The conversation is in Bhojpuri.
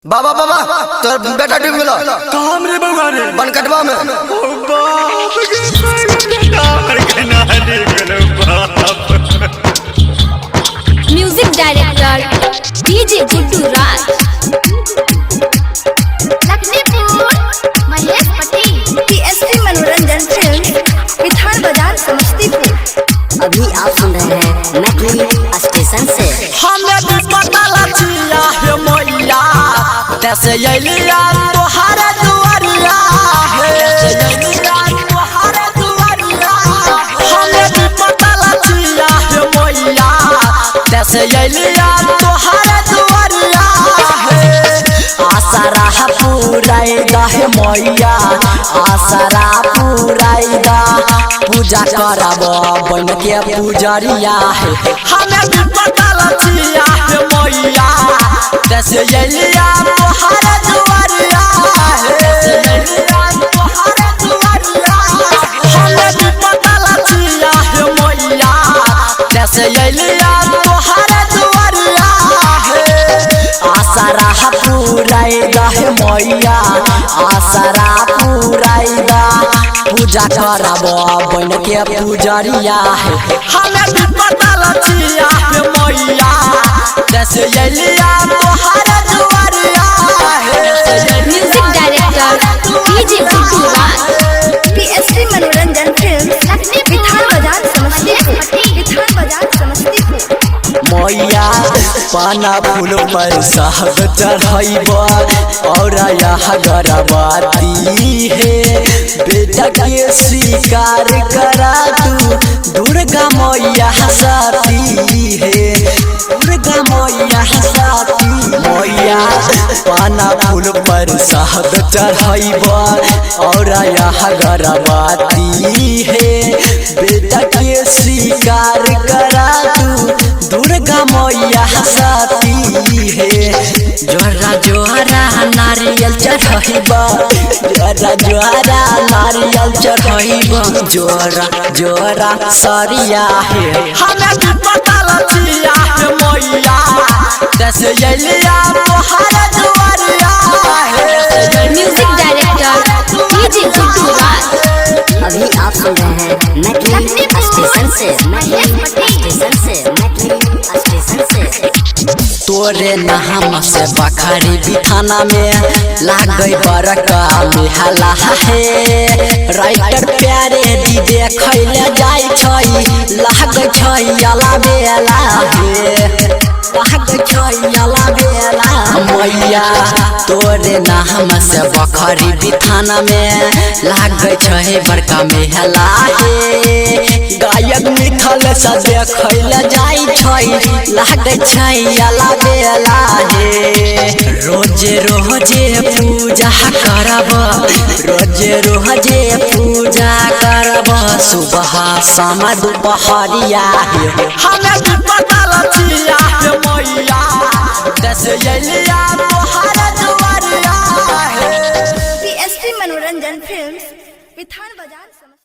बाबा बाबा तोर बेटा डूब गेलो काम रे बउआ रे बनकटवा में। ओ बाप गे बेटा हमर केना डूब गेलो बाप। म्यूजिक डायरेक्टर डीजे गुड्डू राज, लखनपुर महेश पटेल, पीएसपी मनोरंजन फिल्म, विधान बाजार समस्तीपुर। अभी आप सुन रहे हैं मैथिली स्टेशन से। हमें भी पता लचिया है मैया कैसे अलिया तोहर दुआरिया है, तोहर दुआरिया। हमें भी पता लचिया है मैया कैसे अलिया तोहर दुआरिया है। आसरा पुराई दहे मैया, आसरा पुराई दा, पूजा करब बन के पुजरिया है। हमें भी पता लचिया है मैया कैसे अलिया तोहर दुआरिया है, तोहर दुआरिया। हमें भी पता लचिया है मैया कैसे अलिया तोहर दुआरिया है। आसरा पुराई दहे मैया, आसरा पुराई दा, पूजा करब बन के पुजरिया है। हमें भी पता लचिया है मैया कैसे अलिया तोहर दुआरिया है। म्यूजिक डायरेक्टर डीजे गुड्डू राज, पीएसपी मनोरंजन फिल्म, विधान बाजार समस्तीपुर, विधान बाजार समस्तीपुर। मैया पाना फूल पर साहब चढ़ब और यहाँ गरबाती है। बेटा के स्वीकार करा तू दुर्गा मैया साथी है, दुर्गा मैया साथी। मैया पाना फूल पर साहब चढ़ब और यहाँ गरबाती है। बेटा के स्वीकार करा तू दुर्गा मैया साथी है। जोरा जोरा नारियल चढ़ब, जोरा जोरा नारियल चढ़ब, जोरा जोरा सरिया है। हमें भी पता लचिया है मैया कैसे अलिया तोहर दुआरिया है। म्यूजिक डायरेक्टर डीजे गुड्डू राज, अभी आप सुन रहे हैं मैथिली स्टेशन से, मैथिली स्टेशन से, मैथिली स्टेशन से। तोरे नाम से बखारी बिथाना में लागई बरका मेहला है। राइटर प्यारे दी देखैले जाय छै, लागै छै अला बेला है, लागै छै अला बेला। मैया तोरे नाम से बखारी बिथाना में लागै छै बड़का मेहला है। गायक मिथल से देखैले जाय छै, लागै छै अला बेला है। रोजे रोजे पूजा करब, रोजे रोजे पूजा करब, सुबह शाम दोपहरिया है। हमें भी पता लचिया है मैया कैसे अलिया तोहर दुआरिया है। पीएसपी मनोरंजन फिल्म, विधान बाजार समस्तीपुर।